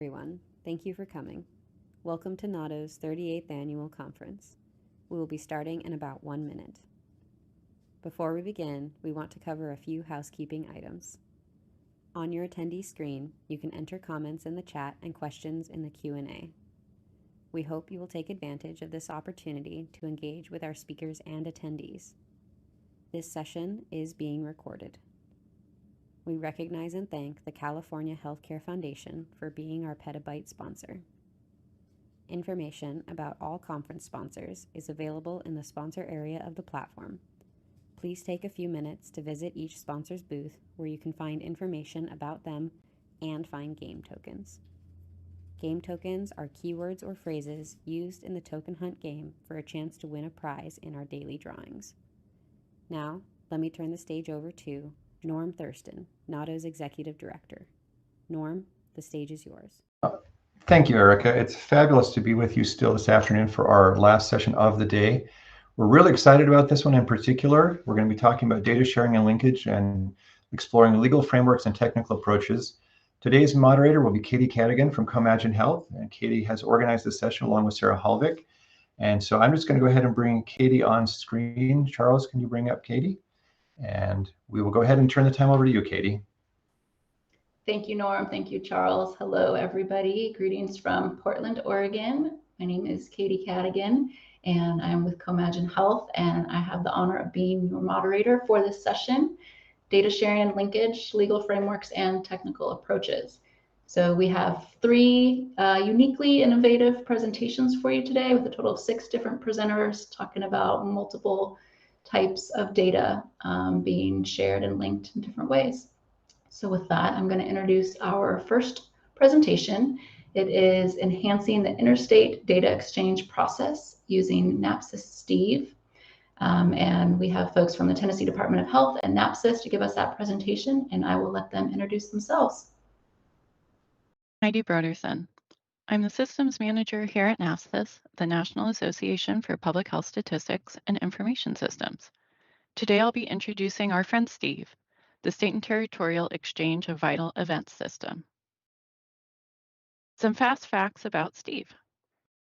Everyone, thank you for coming. Welcome to NADO's 38th Annual Conference. We will be starting in about 1 minute. Before we begin, we want to cover a few housekeeping items. On your attendee screen, you can enter comments in the chat and questions in the Q&A. We hope you will take advantage of this opportunity to engage with our speakers and attendees. This session is being recorded. We recognize and thank the California Healthcare Foundation for being our Petabyte sponsor. Information about all conference sponsors is available in the sponsor area of the platform. Please take a few minutes to visit each sponsor's booth where you can find information about them and find game tokens. Game tokens are keywords or phrases used in the token hunt game for a chance to win a prize in our daily drawings. Now, let me turn the stage over to Norm Thurston, NADO's Executive Director. Norm, the stage is yours. Thank you, Erica. It's fabulous to be with you still this afternoon for our last session of the day. We're really excited about this one in particular. We're going to be talking about data sharing and linkage and exploring legal frameworks and technical approaches. Today's moderator will be Katie Cadigan from Comagine Health, and Katie has organized this session along with Sarah Halvik. And so I'm just going to go ahead and bring Katie on screen. Charles, can you bring up Katie? And we will go ahead and turn the time over to you, Katie. Thank you, Norm. Thank you, Charles. Hello, everybody. Greetings from Portland, Oregon. My name is Katie Cadigan, and I'm with Comagine Health, and I have the honor of being your moderator for this session, Data Sharing and Linkage, Legal Frameworks, and Technical Approaches. So we have three uniquely innovative presentations for you today with a total of 6 different presenters talking about multiple types of data being shared and linked in different ways. So with that, I'm going to introduce our first presentation. It is enhancing the interstate data exchange process using NAPSIS Steve. And we have folks from the Tennessee Department of Health and NAPSIS to give us that presentation, and I will let them introduce themselves. Heidi Broderson. I'm the Systems Manager here at NAPSIS, the National Association for Public Health Statistics and Information Systems. Today I'll be introducing our friend Steve, the State and Territorial Exchange of Vital Events System. Some fast facts about Steve.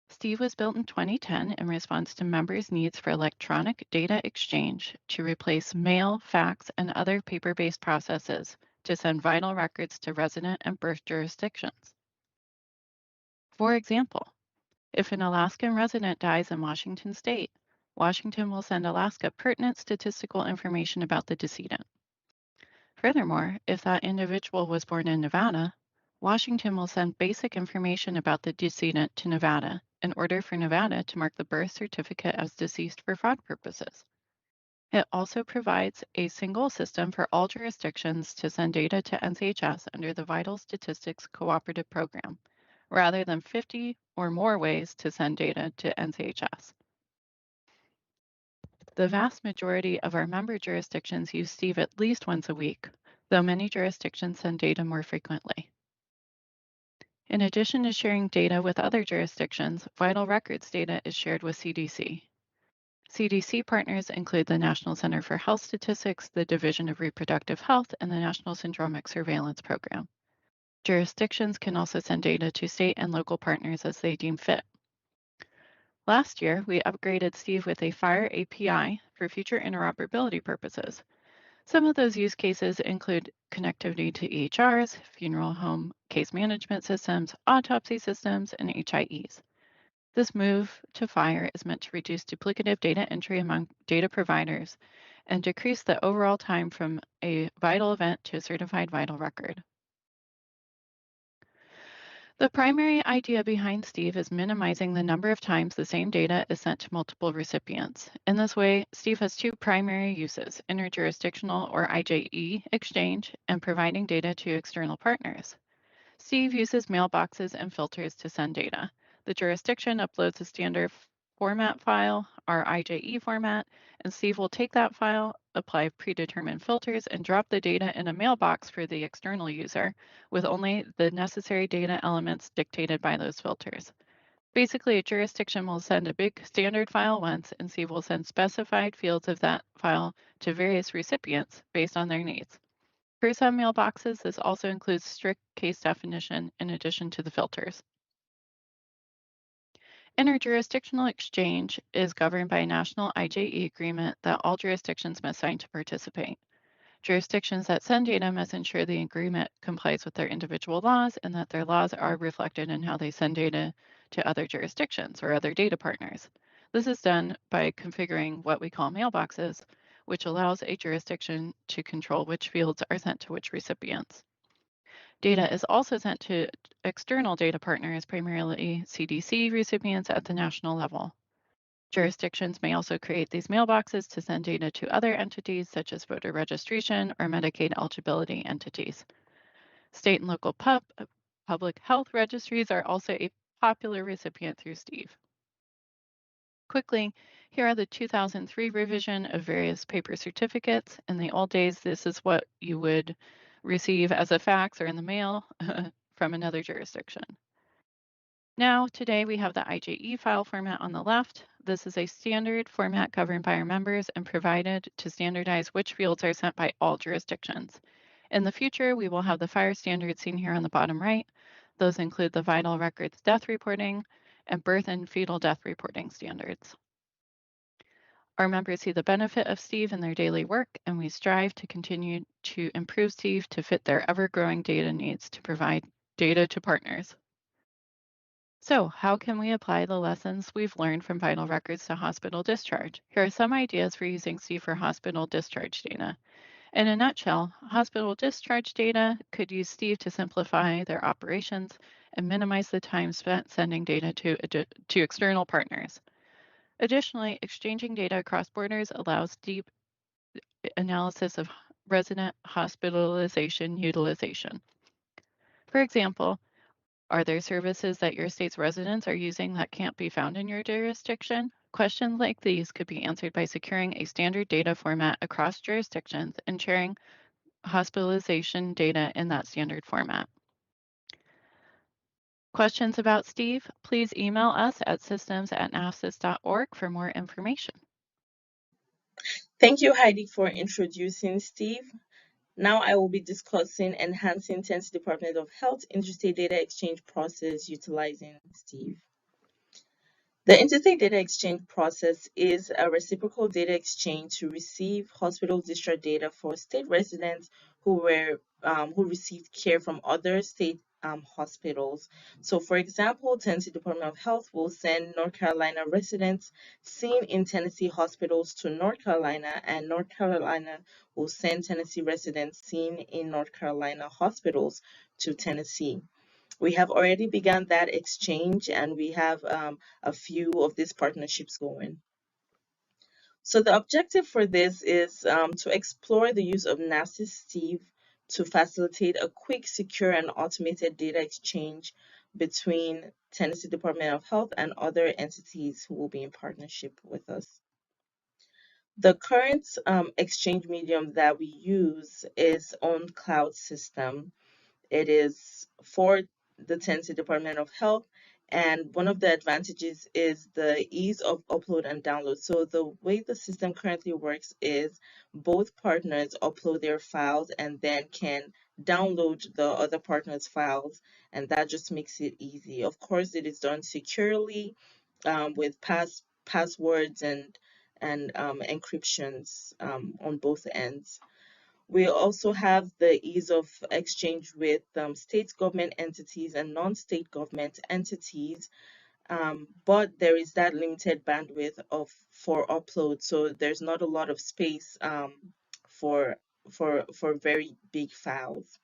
Steve was built in 2010 in response to members' needs for electronic data exchange to replace mail, fax, and other paper-based processes to send vital records to resident and birth jurisdictions. For example, if an Alaskan resident dies in Washington State, Washington will send Alaska pertinent statistical information about the decedent. Furthermore, if that individual was born in Nevada, Washington will send basic information about the decedent to Nevada in order for Nevada to mark the birth certificate as deceased for fraud purposes. It also provides a single system for all jurisdictions to send data to NCHS under the Vital Statistics Cooperative Program, rather than 50 or more ways to send data to NCHS. The vast majority of our member jurisdictions use Steve at least once a week, though many jurisdictions send data more frequently. In addition to sharing data with other jurisdictions, vital records data is shared with CDC. CDC partners include the National Center for Health Statistics, the Division of Reproductive Health, and the National Syndromic Surveillance Program. Jurisdictions can also send data to state and local partners as they deem fit. Last year, we upgraded Steve with a FHIR API for future interoperability purposes. Some of those use cases include connectivity to EHRs, funeral home case management systems, autopsy systems, and HIEs. This move to FHIR is meant to reduce duplicative data entry among data providers and decrease the overall time from a vital event to a certified vital record. The primary idea behind Steve is minimizing the number of times the same data is sent to multiple recipients. In this way, Steve has 2 primary uses, interjurisdictional or IJE exchange and providing data to external partners. Steve uses mailboxes and filters to send data. The jurisdiction uploads a standard format file, our IJE format, and Steve will take that file, apply predetermined filters, and drop the data in a mailbox for the external user with only the necessary data elements dictated by those filters. Basically, a jurisdiction will send a big standard file once, and Steve will send specified fields of that file to various recipients based on their needs. For some mailboxes, this also includes strict case definition in addition to the filters. Interjurisdictional exchange is governed by a national IJE agreement that all jurisdictions must sign to participate. Jurisdictions that send data must ensure the agreement complies with their individual laws and that their laws are reflected in how they send data to other jurisdictions or other data partners. This is done by configuring what we call mailboxes, which allows a jurisdiction to control which fields are sent to which recipients. Data is also sent to external data partners, primarily CDC recipients at the national level. Jurisdictions may also create these mailboxes to send data to other entities such as voter registration or Medicaid eligibility entities. State and local public health registries are also a popular recipient through Steve. Quickly, here are the 2003 revision of various paper certificates. In the old days, this is what you would receive as a fax or in the mail from another jurisdiction. Now, today we have the IJE file format on the left. This is a standard format governed by our members and provided to standardize which fields are sent by all jurisdictions. In the future, we will have the FHIR standards seen here on the bottom right. Those include the vital records death reporting and birth and fetal death reporting standards. Our members see the benefit of Steve in their daily work, and we strive to continue to improve Steve to fit their ever-growing data needs to provide data to partners. So, how can we apply the lessons we've learned from vital records to hospital discharge? Here are some ideas for using Steve for hospital discharge data. In a nutshell, hospital discharge data could use Steve to simplify their operations and minimize the time spent sending data to external partners. Additionally, exchanging data across borders allows deep analysis of resident hospitalization utilization. For example, are there services that your state's residents are using that can't be found in your jurisdiction? Questions like these could be answered by securing a standard data format across jurisdictions and sharing hospitalization data in that standard format. Questions about Steve? Please email us at systems@nafcis.org for more information. Thank you, Heidi, for introducing Steve. Now I will be discussing enhancing Tennessee Department of Health interstate data exchange process utilizing Steve. The interstate data exchange process is a reciprocal data exchange to receive hospital discharge data for state residents who received care from other state hospitals. So, for example, Tennessee Department of Health will send North Carolina residents seen in Tennessee hospitals to North Carolina, and North Carolina will send Tennessee residents seen in North Carolina hospitals to Tennessee. We have already begun that exchange, and we have a few of these partnerships going. So the objective for this is to explore the use of NAFCIS Steve to facilitate a quick, secure, and automated data exchange between Tennessee Department of Health and other entities who will be in partnership with us. The current exchange medium that we use is on cloud system. It is for the Tennessee Department of Health, and one of the advantages is the ease of upload and download. So the way the system currently works is both partners upload their files and then can download the other partner's files, and that just makes it easy. Of course, it is done securely with passwords and encryptions on both ends. We also have the ease of exchange with state government entities and non-state government entities, but there is that limited bandwidth for upload, so there's not a lot of space for very big files.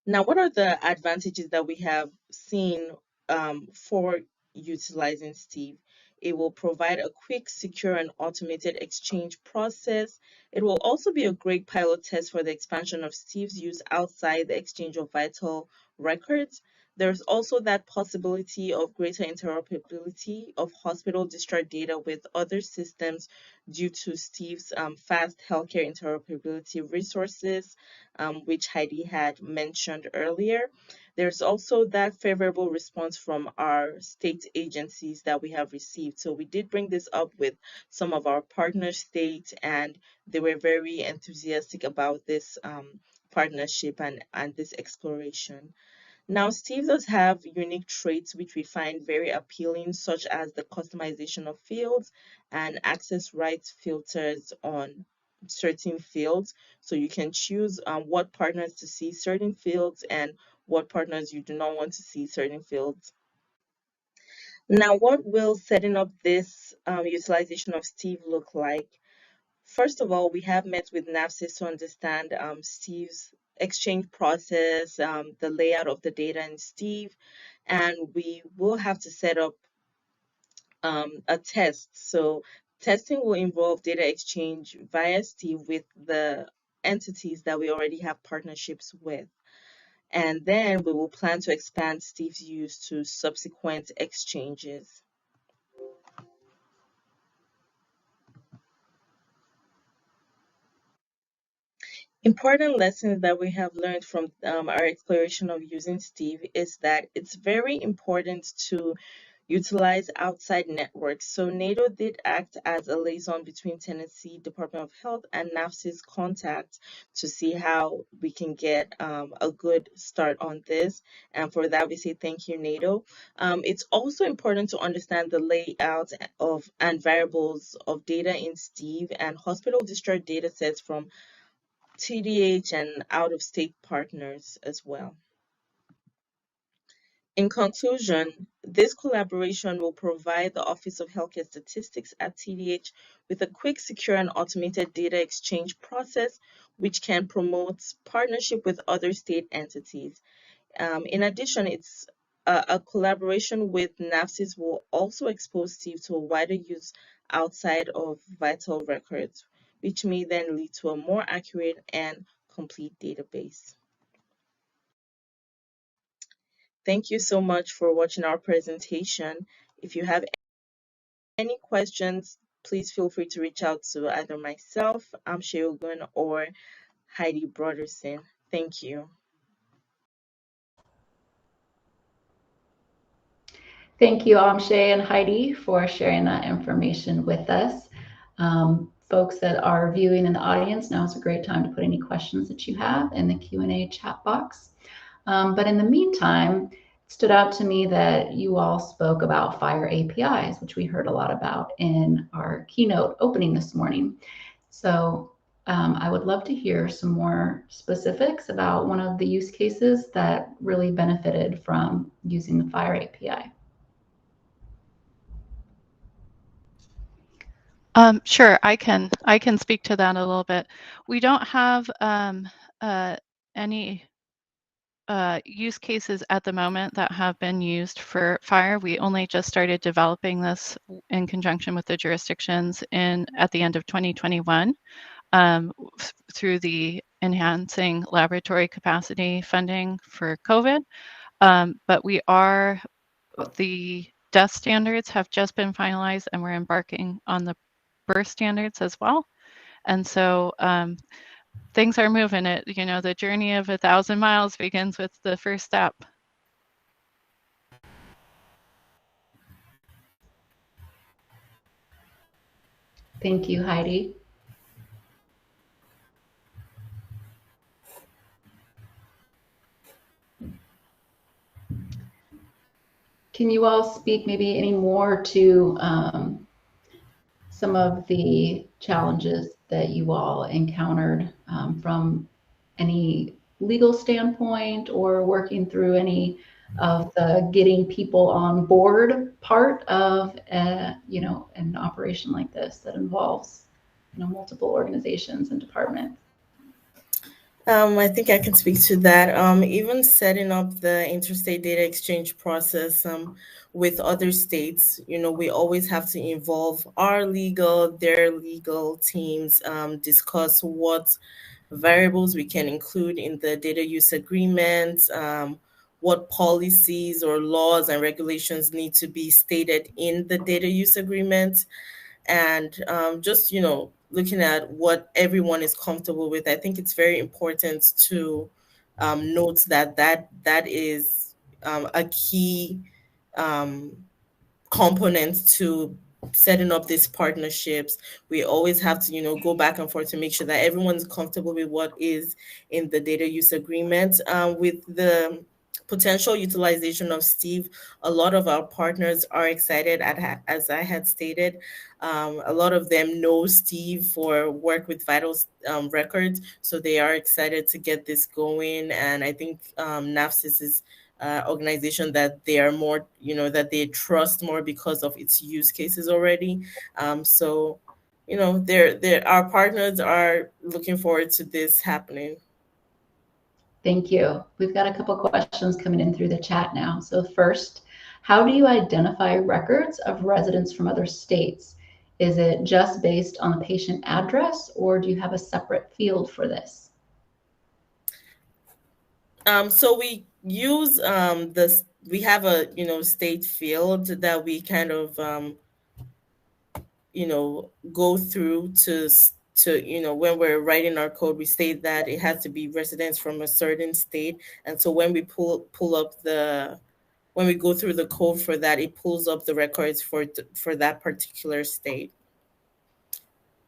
Now, what are the advantages that we have seen for utilizing Steve? It will provide a quick, secure, and automated exchange process. It will also be a great pilot test for the expansion of Steve's use outside the exchange of vital records. There's also that possibility of greater interoperability of hospital discharge data with other systems due to Steve's fast healthcare interoperability resources, which Heidi had mentioned earlier. There's also that favorable response from our state agencies that we have received. So we did bring this up with some of our partner states, and they were very enthusiastic about this partnership and this exploration. Now, Steve does have unique traits which we find very appealing, such as the customization of fields and access rights filters on certain fields. So you can choose what partners to see certain fields and what partners you do not want to see certain fields. Now, what will setting up this utilization of Steve look like? First of all, we have met with NAVSIS to understand Steve's exchange process, the layout of the data in Steve, and we will have to set up a test. So testing will involve data exchange via Steve with the entities that we already have partnerships with. And then we will plan to expand Steve's use to subsequent exchanges. Important lessons that we have learned from our exploration of using Steve is that it's very important to utilize outside networks. So NATO did act as a liaison between Tennessee Department of Health and NAVSIS contact to see how we can get a good start on this. And for that, we say thank you, NATO. It's also important to understand the layout of and variables of data in Steve and hospital discharge data sets from TDH and out-of-state partners as well. In conclusion, this collaboration will provide the Office of Healthcare Statistics at TDH with a quick, secure, and automated data exchange process, which can promote partnership with other state entities. In addition, it's a collaboration with NAVSIS will also expose Steve to a wider use outside of vital records, which may then lead to a more accurate and complete database. Thank you so much for watching our presentation. If you have any questions, please feel free to reach out to either myself, Shogun, or Heidi Broderson. Thank you. Thank you, Amshay and Heidi, for sharing that information with us. Folks that are viewing in the audience, now is a great time to put any questions that you have in the Q&A chat box. But in the meantime, it stood out to me that you all spoke about FHIR APIs, which we heard a lot about in our keynote opening this morning. So I would love to hear some more specifics about one of the use cases that really benefited from using the FHIR API. Sure, I can speak to that a little bit. We don't have any use cases at the moment that have been used for FHIR. We only just started developing this in conjunction with the jurisdictions at the end of 2021 through the enhancing laboratory capacity funding for COVID. But the death standards have just been finalized, and we're embarking on the birth standards as well. And so things are moving. The journey of 1,000 miles begins with the first step. Thank you, Heidi. Can you all speak maybe any more to some of the challenges that you all encountered from any legal standpoint, or working through any of the getting people on board part of an operation like this that involves multiple organizations and departments? I think I can speak to that. Even setting up the interstate data exchange process with other states, we always have to involve our legal, their legal teams, discuss what variables we can include in the data use agreement, what policies or laws and regulations need to be stated in the data use agreement, and just looking at what everyone is comfortable with. I think it's very important to note that is a key component to setting up these partnerships. We always have to go back and forth to make sure that everyone's comfortable with what is in the data use agreement. With the potential utilization of Steve, a lot of our partners are excited, as I had stated. A lot of them know Steve for work with vital records, so they are excited to get this going. And I think NAFSIS is organization that they are more, that they trust more because of its use cases already. So, our partners are looking forward to this happening. Thank you. We've got a couple questions coming in through the chat now. So first, how do you identify records of residents from other states? Is it just based on the patient address, or do you have a separate field for this? So we use we have a state field that we kind of go through to when we're writing our code, we state that it has to be residents from a certain state. And so when we pull up when we go through the code for that, it pulls up the records for that particular state.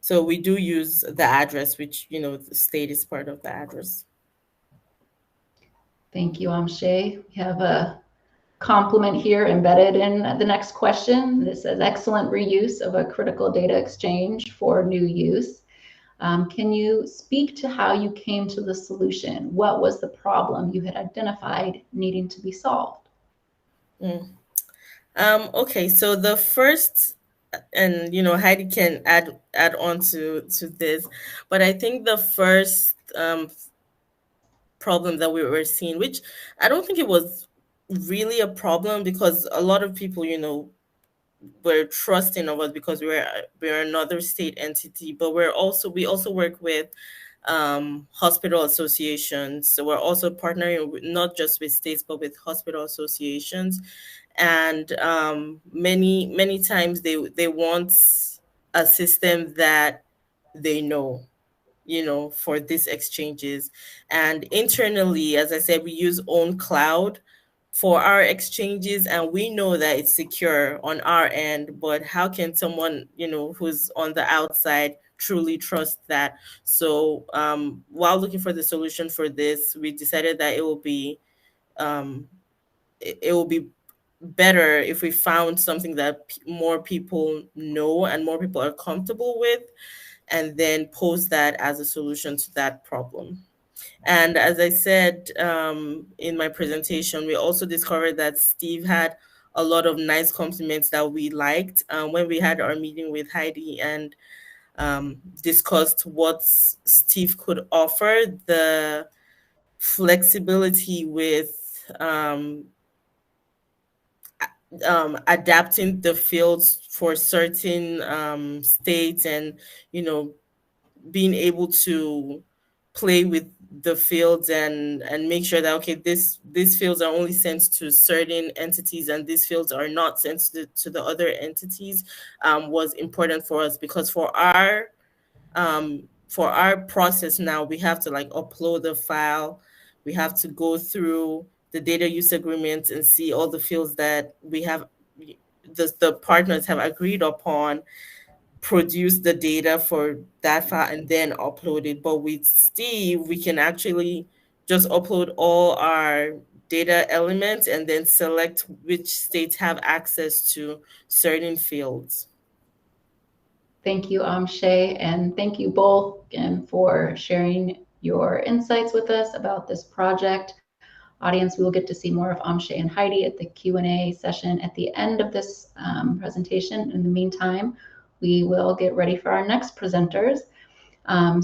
So we do use the address, which the state is part of the address. Thank you, Amshay. We have a compliment here embedded in the next question. This says, excellent reuse of a critical data exchange for new use. Can you speak to how you came to the solution? What was the problem you had identified needing to be solved? Okay, so the first, and Heidi can add on to this, but I think the first problem that we were seeing, which I don't think it was really a problem, because a lot of people were trusting of us because we're another state entity, but we also work with hospital associations. So we're also partnering with, not just with states, but with hospital associations. And many times they want a system that they know, for these exchanges. And internally, as I said, we use own cloud for our exchanges, and we know that it's secure on our end, but how can someone, who's on the outside truly trust that? So while looking for the solution for this, we decided that it will be better if we found something that more people know and more people are comfortable with, and then pose that as a solution to that problem. And as I said in my presentation, we also discovered that Steve had a lot of nice compliments that we liked when we had our meeting with Heidi and discussed what Steve could offer. The flexibility with adapting the fields for certain states, and being able to play with the fields and make sure that, okay, these fields are only sent to certain entities and these fields are not sent to the other entities, was important for us, because for our process now, we have to upload the file, we have to go through the data use agreement and see all the fields that we have, the partners have agreed upon, produce the data for that file, and then upload it. But with Steve, we can actually just upload all our data elements and then select which states have access to certain fields. Thank you, Amshay, and thank you both again for sharing your insights with us about this project. Audience, we will get to see more of Amshay and Heidi at the Q&A session at the end of this presentation. In the meantime, we will get ready for our next presenters.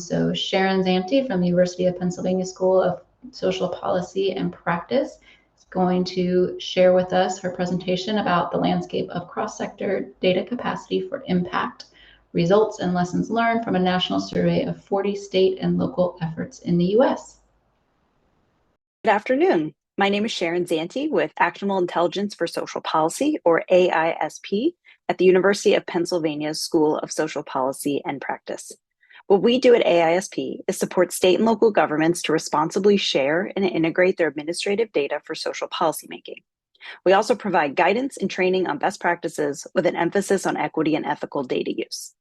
So Sharon Zanti from the University of Pennsylvania School of Social Policy and Practice is going to share with us her presentation about the landscape of cross-sector data capacity for impact, results and lessons learned from a national survey of 40 state and local efforts in the U.S. Good afternoon. My name is Sharon Zanti with Actionable Intelligence for Social Policy, or AISP, at the University of Pennsylvania's School of Social Policy and Practice. What we do at AISP is support state and local governments to responsibly share and integrate their administrative data for social policymaking. We also provide guidance and training on best practices with an emphasis on equity and ethical data use.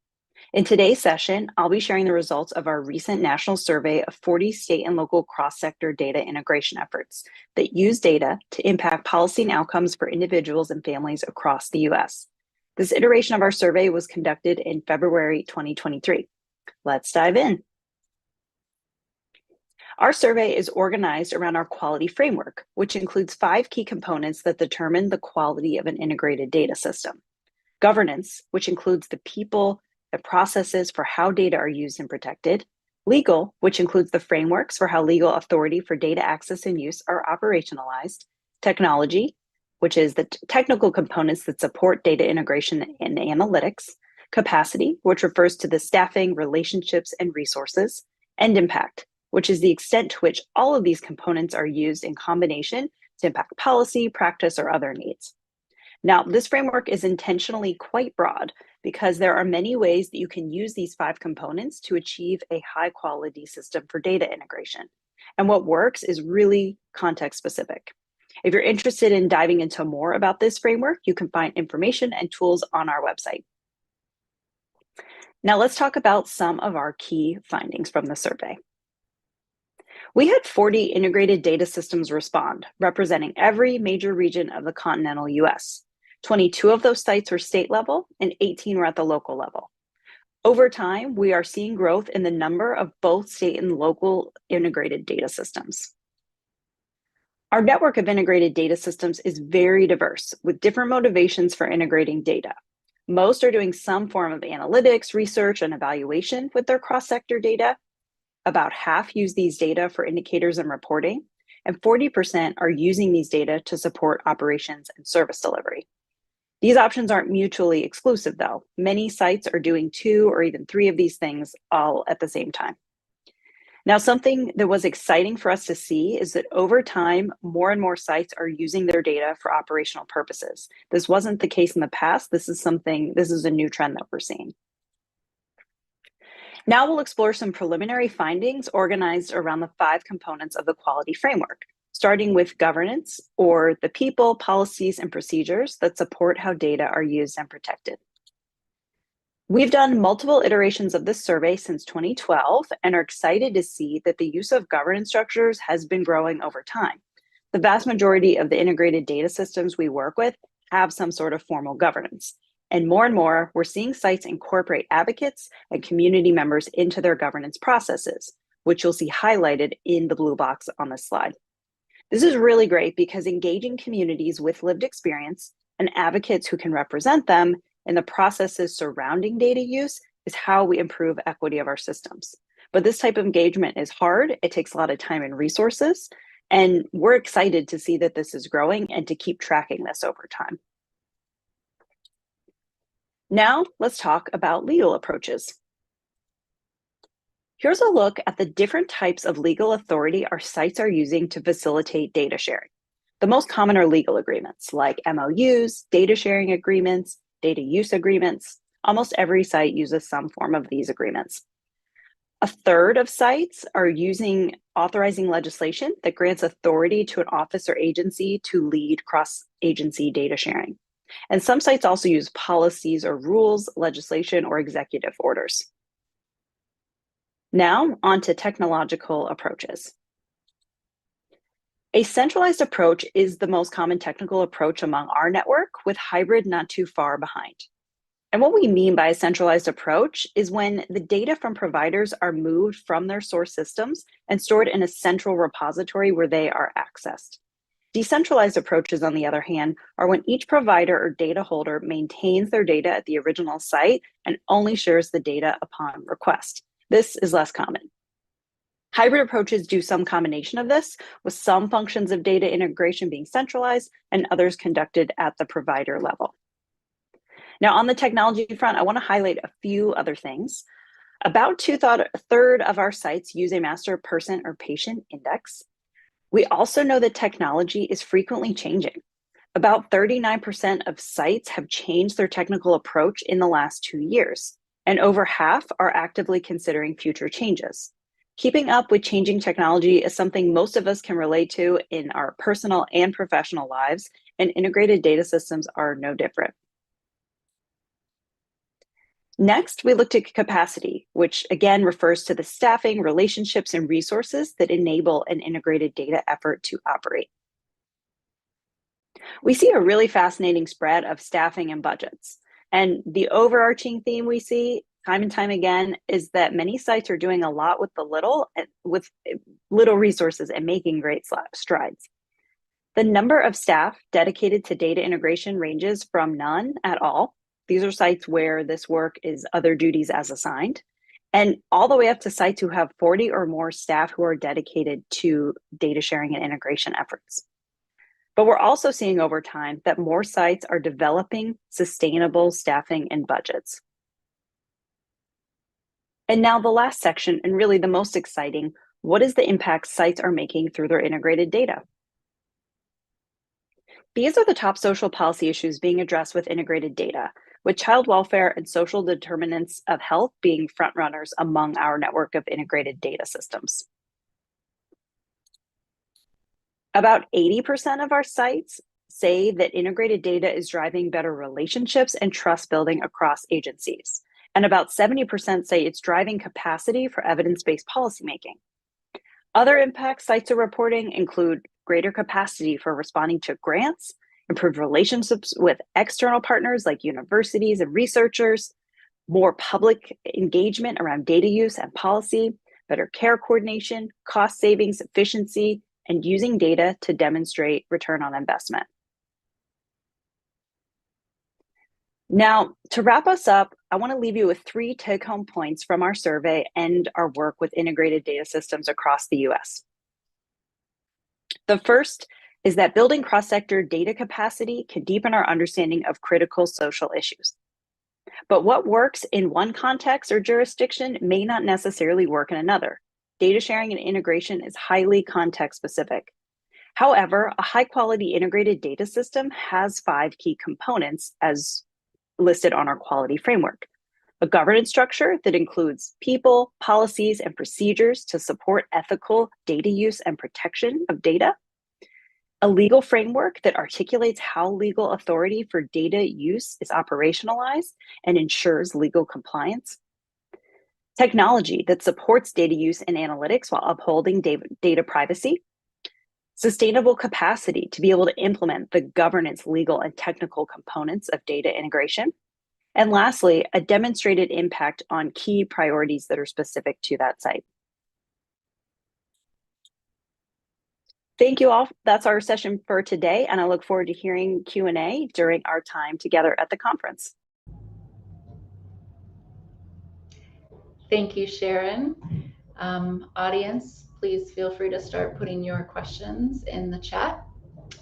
In today's session, I'll be sharing the results of our recent national survey of 40 state and local cross-sector data integration efforts that use data to impact policy and outcomes for individuals and families across the US. This iteration of our survey was conducted in February 2023. Let's dive in. Our survey is organized around our quality framework, which includes 5 key components that determine the quality of an integrated data system. Governance, which includes the people, the processes for how data are used and protected. Legal, which includes the frameworks for how legal authority for data access and use are operationalized. Technology, which is the technical components that support data integration and analytics. Capacity, which refers to the staffing, relationships, and resources. And impact, which is the extent to which all of these components are used in combination to impact policy, practice, or other needs. Now, this framework is intentionally quite broad because there are many ways that you can use these 5 components to achieve a high-quality system for data integration. And what works is really context-specific. If you're interested in diving into more about this framework, you can find information and tools on our website. Now, let's talk about some of our key findings from the survey. We had 40 integrated data systems respond, representing every major region of the continental US. 22 of those sites were state level and 18 were at the local level. Over time, we are seeing growth in the number of both state and local integrated data systems. Our network of integrated data systems is very diverse, with different motivations for integrating data. Most are doing some form of analytics, research, and evaluation with their cross-sector data. About half use these data for indicators and reporting, and 40% are using these data to support operations and service delivery. These options aren't mutually exclusive, though. Many sites are doing 2 or even 3 of these things all at the same time. Now, something that was exciting for us to see is that over time, more and more sites are using their data for operational purposes. This wasn't the case in the past. This is a new trend that we're seeing. Now we'll explore some preliminary findings organized around the 5 components of the quality framework, starting with governance, or the people, policies, and procedures that support how data are used and protected. We've done multiple iterations of this survey since 2012 and are excited to see that the use of governance structures has been growing over time. The vast majority of the integrated data systems we work with have some sort of formal governance. And more, we're seeing sites incorporate advocates and community members into their governance processes, which you'll see highlighted in the blue box on this slide. This is really great because engaging communities with lived experience and advocates who can represent them in the processes surrounding data use is how we improve equity of our systems. But this type of engagement is hard. It takes a lot of time and resources, and we're excited to see that this is growing and to keep tracking this over time. Now, let's talk about legal approaches. Here's a look at the different types of legal authority our sites are using to facilitate data sharing. The most common are legal agreements like MOUs, data sharing agreements, data use agreements. Almost every site uses some form of these agreements. A third of sites are using authorizing legislation that grants authority to an office or agency to lead cross-agency data sharing. And some sites also use policies or rules, legislation, or executive orders. Now, on to technological approaches. A centralized approach is the most common technical approach among our network, with hybrid not too far behind. And what we mean by a centralized approach is when the data from providers are moved from their source systems and stored in a central repository where they are accessed. Decentralized approaches, on the other hand, are when each provider or data holder maintains their data at the original site and only shares the data upon request. This is less common. Hybrid approaches do some combination of this, with some functions of data integration being centralized and others conducted at the provider level. Now, on the technology front, I want to highlight a few other things. About a third of our sites use a master person or patient index. We also know that technology is frequently changing. About 39% of sites have changed their technical approach in the last 2 years, and over half are actively considering future changes. Keeping up with changing technology is something most of us can relate to in our personal and professional lives, and integrated data systems are no different. Next, we looked at capacity, which again refers to the staffing, relationships, and resources that enable an integrated data effort to operate. We see a really fascinating spread of staffing and budgets. And the overarching theme we see time and time again is that many sites are doing a lot with little resources and making great strides. The number of staff dedicated to data integration ranges from none at all. These are sites where this work is other duties as assigned, and all the way up to sites who have 40 or more staff who are dedicated to data sharing and integration efforts. But we're also seeing over time that more sites are developing sustainable staffing and budgets. And now the last section, and really the most exciting, what is the impact sites are making through their integrated data? These are the top social policy issues being addressed with integrated data, with child welfare and social determinants of health being frontrunners among our network of integrated data systems. About 80% of our sites say that integrated data is driving better relationships and trust building across agencies. And about 70% say it's driving capacity for evidence-based policymaking. Other impacts sites are reporting include greater capacity for responding to grants, improved relationships with external partners like universities and researchers, more public engagement around data use and policy, better care coordination, cost savings, efficiency, and using data to demonstrate return on investment. Now, to wrap us up, I want to leave you with 3 take-home points from our survey and our work with integrated data systems across the US. The first is that building cross-sector data capacity can deepen our understanding of critical social issues. But what works in one context or jurisdiction may not necessarily work in another. Data sharing and integration is highly context-specific. However, a high-quality integrated data system has 5 key components as listed on our quality framework. A governance structure that includes people, policies, and procedures to support ethical data use and protection of data. A legal framework that articulates how legal authority for data use is operationalized and ensures legal compliance. Technology that supports data use and analytics while upholding data privacy. Sustainable capacity to be able to implement the governance, legal, and technical components of data integration. And lastly, a demonstrated impact on key priorities that are specific to that site. Thank you all. That's our session for today, and I look forward to hearing Q&A during our time together at the conference. Thank you, Sharon. Audience, please feel free to start putting your questions in the chat.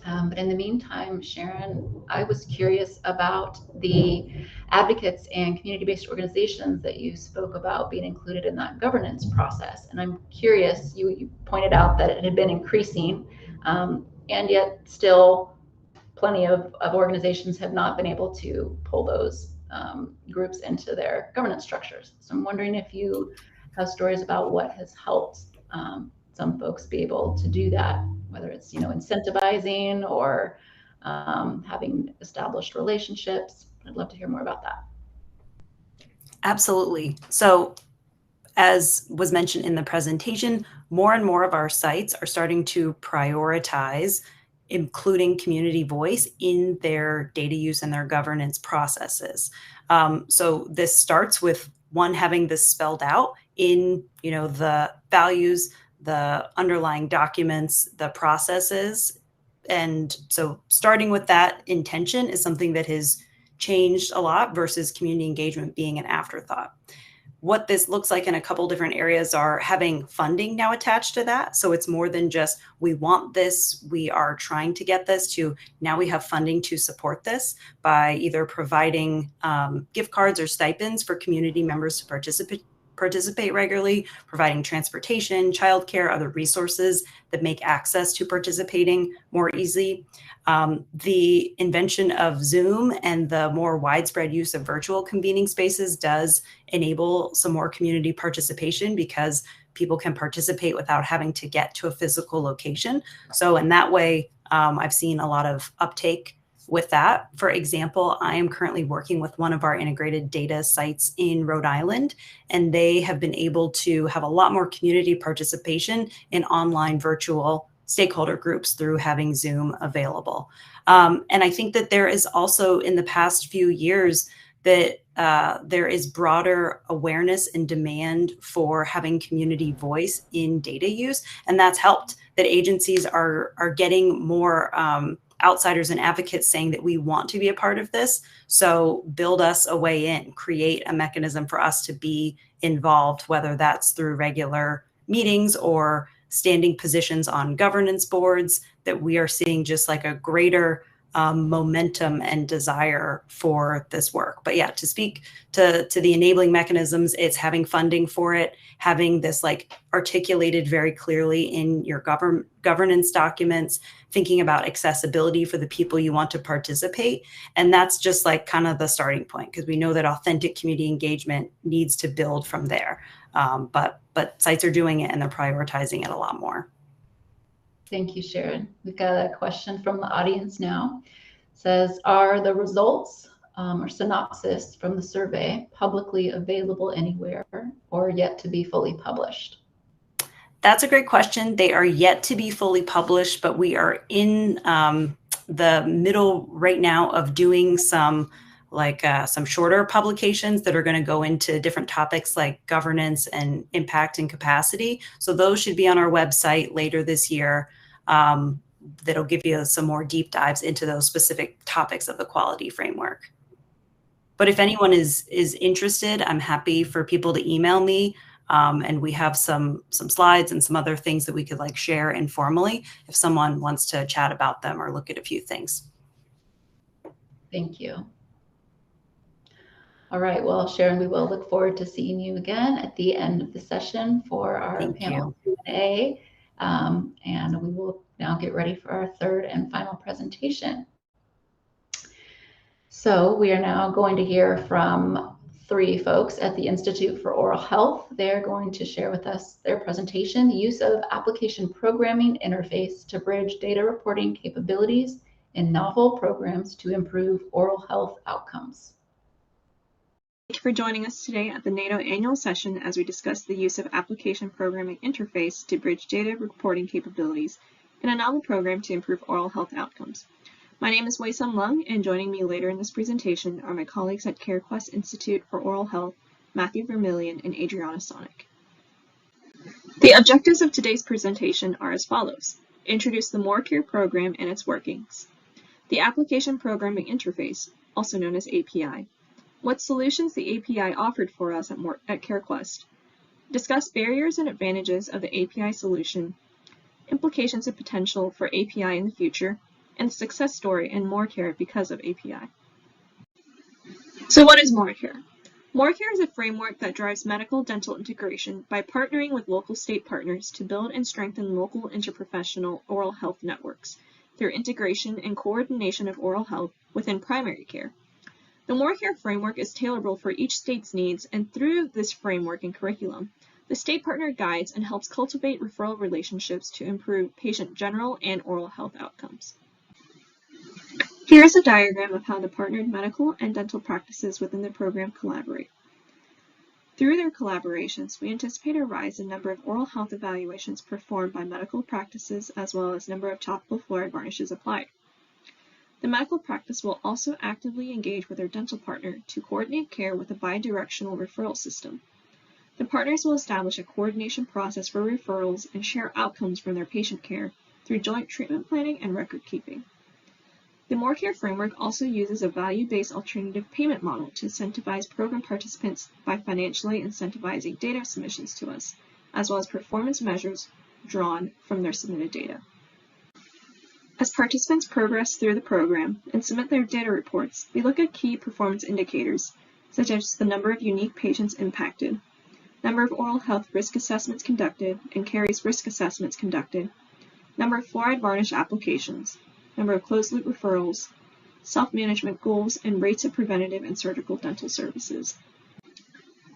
But in the meantime, Sharon, I was curious about the advocates and community-based organizations that you spoke about being included in that governance process. And I'm curious, you pointed out that it had been increasing, and yet still plenty of organizations have not been able to pull those groups into their governance structures. So I'm wondering if you have stories about what has helped some folks be able to do that, whether it's incentivizing or having established relationships. I'd love to hear more about that. Absolutely. So as was mentioned in the presentation, more and more of our sites are starting to prioritize including community voice in their data use and their governance processes. So this starts with one, having this spelled out in the values, the underlying documents, the processes. And so starting with that intention is something that has changed a lot versus community engagement being an afterthought. What this looks like in a couple different areas are having funding now attached to that. So it's more than just, we want this, we are trying to get this, to now we have funding to support this by either providing gift cards or stipends for community members to participate regularly, providing transportation, childcare, other resources that make access to participating more easy. The invention of Zoom and the more widespread use of virtual convening spaces does enable some more community participation because people can participate without having to get to a physical location. So in that way, I've seen a lot of uptake with that. For example, I am currently working with one of our integrated data sites in Rhode Island, and they have been able to have a lot more community participation in online virtual stakeholder groups through having Zoom available. And I think that there is also in the past few years that there is broader awareness and demand for having community voice in data use. And that's helped that agencies are getting more outsiders and advocates saying that we want to be a part of this. So build us a way in, create a mechanism for us to be involved, whether that's through regular meetings or standing positions on governance boards, that we are seeing just like a greater momentum and desire for this work. But yeah, to speak to the enabling mechanisms, it's having funding for it, having this like articulated very clearly in your governance documents, thinking about accessibility for the people you want to participate. And that's just like kind of the starting point, because we know that authentic community engagement needs to build from there. But sites are doing it and they're prioritizing it a lot more. Thank you, Sharon. We've got a question from the audience now. It says, are the results or synopsis from the survey publicly available anywhere or yet to be fully published? That's a great question. They are yet to be fully published, but we are in the middle right now of doing some shorter publications that are going to go into different topics like governance and impact and capacity. So those should be on our website later this year. That'll give you some more deep dives into those specific topics of the quality framework. But if anyone is interested, I'm happy for people to email me. And we have some slides and some other things that we could like share informally if someone wants to chat about them or look at a few things. Thank you. All right, well, Sharon, we will look forward to seeing you again at the end of the session for our panel Q&A. And we will now get ready for our third and final presentation. So we are now going to hear from three folks at the Institute for Oral Health. They're going to share with us their presentation, the use of application programming interface to bridge data reporting capabilities in novel programs to improve oral health outcomes. Thank you for joining us today at the NATO annual session as we discuss the use of application programming interface to bridge data reporting capabilities in a novel program to improve oral health outcomes. My name is Wei-Sun Lung, and joining me later in this presentation are my colleagues at CareQuest Institute for Oral Health, Matthew Vermillion and Adriana Sonic. The objectives of today's presentation are as follows. Introduce the MoreCare program and its workings. The application programming interface, also known as API. What solutions the API offered for us at CareQuest. Discuss barriers and advantages of the API solution, implications and potential for API in the future, and the success story in MoreCare because of API. So what is MoreCare? MoreCare is a framework that drives medical-dental integration by partnering with local state partners to build and strengthen local interprofessional oral health networks through integration and coordination of oral health within primary care. The MoreCare framework is tailorable for each state's needs, and through this framework and curriculum, the state partner guides and helps cultivate referral relationships to improve patient general and oral health outcomes. Here is a diagram of how the partnered medical and dental practices within the program collaborate. Through their collaborations, we anticipate a rise in number of oral health evaluations performed by medical practices as well as number of topical fluoride varnishes applied. The medical practice will also actively engage with their dental partner to coordinate care with a bidirectional referral system. The partners will establish a coordination process for referrals and share outcomes from their patient care through joint treatment planning and record keeping. The MoreCare framework also uses a value-based alternative payment model to incentivize program participants by financially incentivizing data submissions to us, as well as performance measures drawn from their submitted data. As participants progress through the program and submit their data reports, we look at key performance indicators, such as the number of unique patients impacted, number of oral health risk assessments conducted and caries risk assessments conducted, number of fluoride varnish applications, number of closed-loop referrals, self-management goals, and rates of preventative and surgical dental services.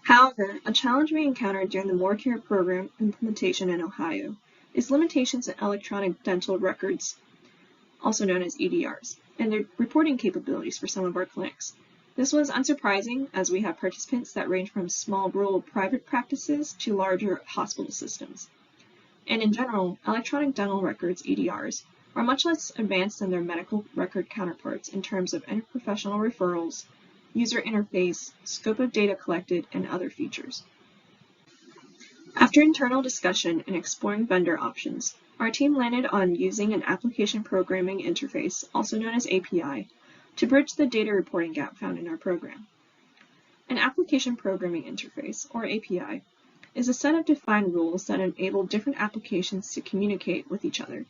However, a challenge we encountered during the MoreCare program implementation in Ohio is limitations in electronic dental records, also known as EDRs, and their reporting capabilities for some of our clinics. This was unsurprising, as we have participants that range from small rural private practices to larger hospital systems. And in general, electronic dental records, EDRs, are much less advanced than their medical record counterparts in terms of interprofessional referrals, user interface, scope of data collected, and other features. After internal discussion and exploring vendor options, our team landed on using an application programming interface, also known as API, to bridge the data reporting gap found in our program. An application programming interface, or API, is a set of defined rules that enable different applications to communicate with each other.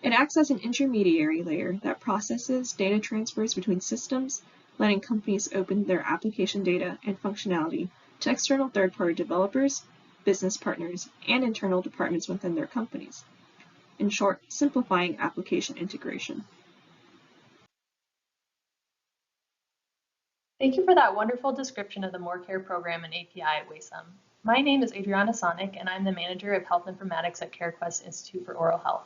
It acts as an intermediary layer that processes data transfers between systems, letting companies open their application data and functionality to external third-party developers, business partners, and internal departments within their companies. In short, simplifying application integration. Thank you for that wonderful description of the MoreCare program and API at WASUM. My name is Adriana Sonic, and I'm the manager of Health Informatics at CareQuest Institute for Oral Health.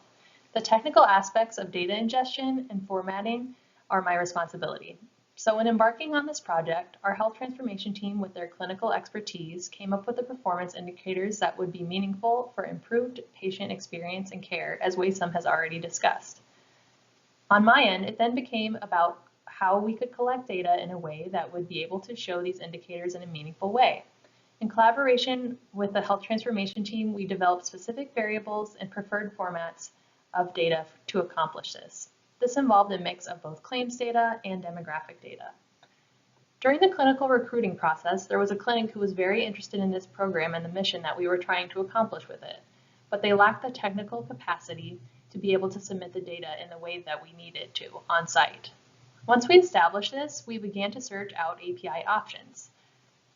The technical aspects of data ingestion and formatting are my responsibility. So when embarking on this project, our health transformation team with their clinical expertise came up with the performance indicators that would be meaningful for improved patient experience and care, as WASUM has already discussed. On my end, it then became about how we could collect data in a way that would be able to show these indicators in a meaningful way. In collaboration with the health transformation team, we developed specific variables and preferred formats of data to accomplish this. This involved a mix of both claims data and demographic data. During the clinical recruiting process, there was a clinic who was very interested in this program and the mission that we were trying to accomplish with it, but they lacked the technical capacity to be able to submit the data in the way that we needed to on site. Once we established this, we began to search out API options.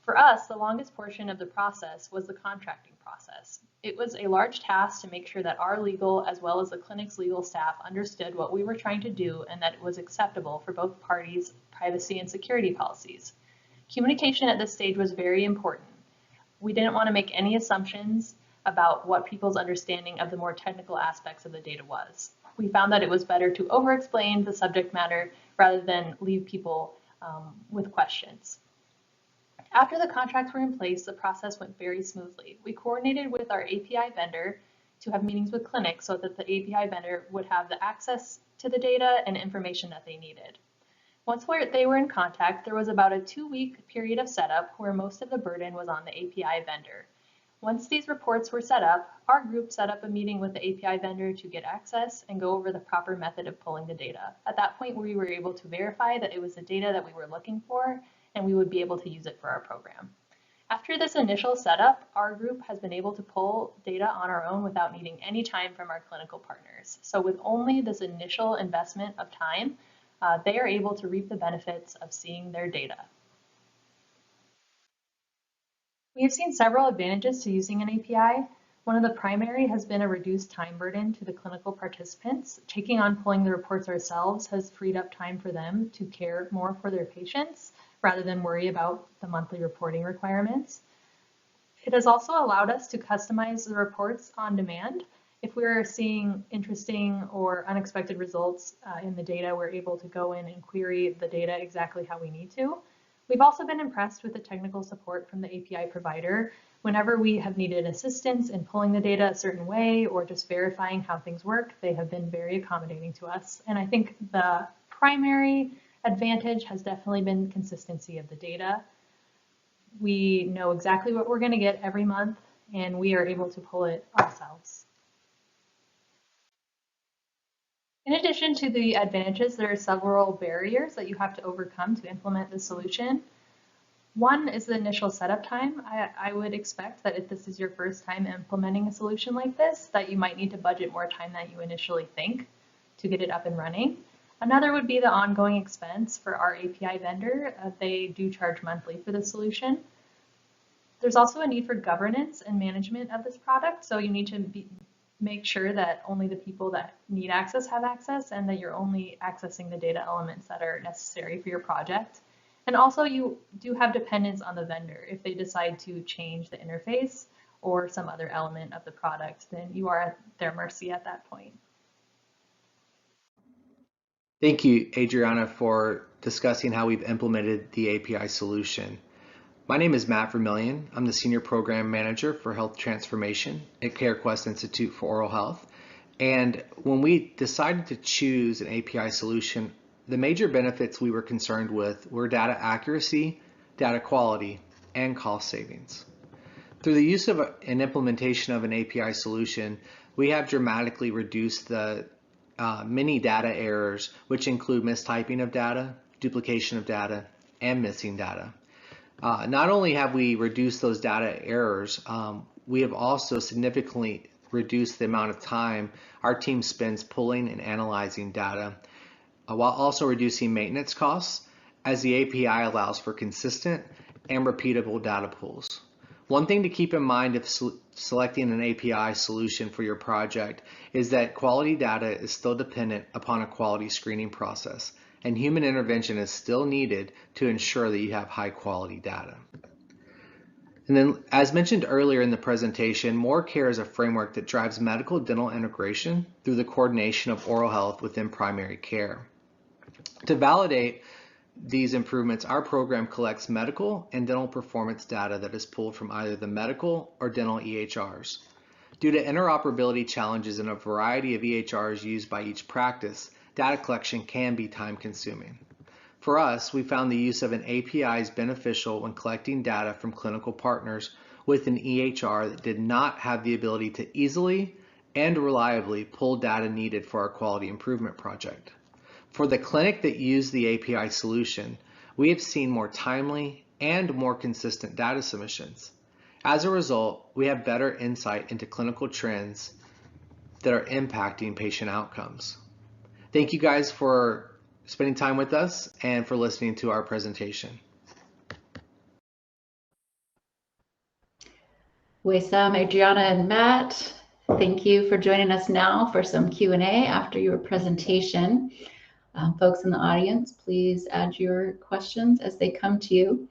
For us, the longest portion of the process was the contracting process. It was a large task to make sure that our legal as well as the clinic's legal staff understood what we were trying to do and that it was acceptable for both parties' privacy and security policies. Communication at this stage was very important. We didn't want to make any assumptions about what people's understanding of the more technical aspects of the data was. We found that it was better to over-explain the subject matter rather than leave people with questions. After the contracts were in place, the process went very smoothly. We coordinated with our API vendor to have meetings with clinics so that the API vendor would have the access to the data and information that they needed. Once they were in contact, there was about a 2-week period of setup where most of the burden was on the API vendor. Once these reports were set up, our group set up a meeting with the API vendor to get access and go over the proper method of pulling the data. At that point, we were able to verify that it was the data that we were looking for, and we would be able to use it for our program. After this initial setup, our group has been able to pull data on our own without needing any time from our clinical partners. So with only this initial investment of time, they are able to reap the benefits of seeing their data. We have seen several advantages to using an API. One of the primary has been a reduced time burden to the clinical participants. Taking on pulling the reports ourselves has freed up time for them to care more for their patients rather than worry about the monthly reporting requirements. It has also allowed us to customize the reports on demand. If we're seeing interesting or unexpected results in the data, we're able to go in and query the data exactly how we need to. We've also been impressed with the technical support from the API provider. Whenever we have needed assistance in pulling the data a certain way or just verifying how things work, they have been very accommodating to us. And I think the primary advantage has definitely been consistency of the data. We know exactly what we're going to get every month, and we are able to pull it ourselves. In addition to the advantages, there are several barriers that you have to overcome to implement the solution. One is the initial setup time. I would expect that if this is your first time implementing a solution like this, that you might need to budget more time than you initially think to get it up and running. Another would be the ongoing expense for our API vendor. They do charge monthly for the solution. There's also a need for governance and management of this product. So you need to make sure that only the people that need access have access, and that you're only accessing the data elements that are necessary for your project. And also you do have dependence on the vendor. If they decide to change the interface or some other element of the product, then you are at their mercy at that point. Thank you, Adriana, for discussing how we've implemented the API solution. My name is Matt Vermillion. I'm the Senior Program Manager for Health Transformation at CareQuest Institute for Oral Health. And when we decided to choose an API solution, the major benefits we were concerned with were data accuracy, data quality, and cost savings. Through the use of an implementation of an API solution, we have dramatically reduced the many data errors, which include mistyping of data, duplication of data, and missing data. Not only have we reduced those data errors, we have also significantly reduced the amount of time our team spends pulling and analyzing data, while also reducing maintenance costs, as the API allows for consistent and repeatable data pools. One thing to keep in mind if selecting an API solution for your project is that quality data is still dependent upon a quality screening process, and human intervention is still needed to ensure that you have high quality data. And then, as mentioned earlier in the presentation, MoreCare is a framework that drives medical dental integration through the coordination of oral health within primary care. To validate these improvements, our program collects medical and dental performance data that is pulled from either the medical or dental EHRs. Due to interoperability challenges in a variety of EHRs used by each practice, data collection can be time-consuming. For us, we found the use of an API is beneficial when collecting data from clinical partners with an EHR that did not have the ability to easily and reliably pull data needed for our quality improvement project. For the clinic that used the API solution, we have seen more timely and more consistent data submissions. As a result, we have better insight into clinical trends that are impacting patient outcomes. Thank you guys for spending time with us and for listening to our presentation. Wissam, Adriana, and Matt, thank you for joining us now for some Q&A after your presentation. Folks in the audience, please add your questions as they come to you.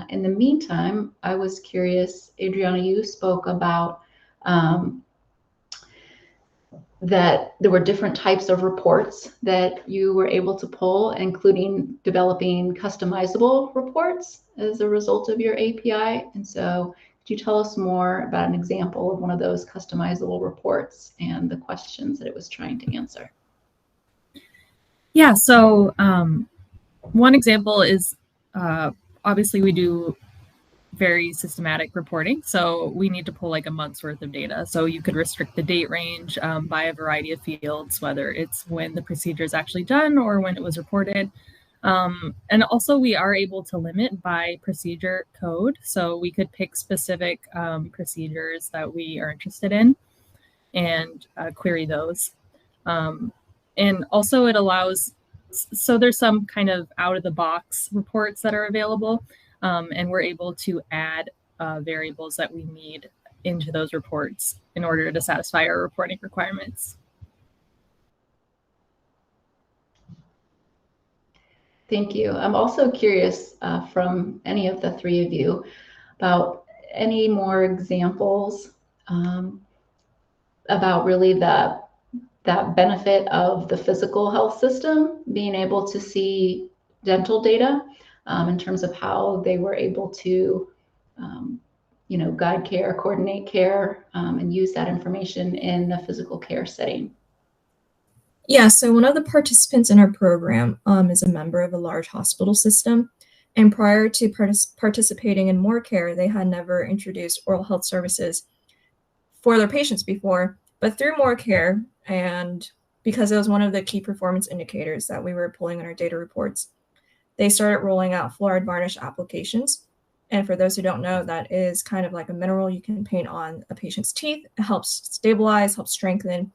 In the meantime, I was curious, Adriana, you spoke about that there were different types of reports that you were able to pull, including developing customizable reports as a result of your API. And so could you tell us more about an example of one of those customizable reports and the questions that it was trying to answer? Yeah, so one example is obviously we do very systematic reporting, so we need to pull like a month's worth of data. So you could restrict the date range by a variety of fields, whether it's when the procedure is actually done or when it was reported. And also we are able to limit by procedure code, so we could pick specific procedures that we are interested in and query those. And also it allows, so there's some kind of out-of-the-box reports that are available, and we're able to add variables that we need into those reports in order to satisfy our reporting requirements. Thank you. I'm also curious from any of the three of you about any more examples about really that benefit of the physical health system being able to see dental data in terms of how they were able to, guide care, coordinate care, and use that information in the physical care setting. Yeah, so one of the participants in our program is a member of a large hospital system. And prior to participating in MoreCare, they had never introduced oral health services for their patients before. But through MoreCare, and because it was one of the key performance indicators that we were pulling in our data reports, they started rolling out fluoride varnish applications. And for those who don't know, that is kind of like a mineral you can paint on a patient's teeth. It helps stabilize, helps strengthen,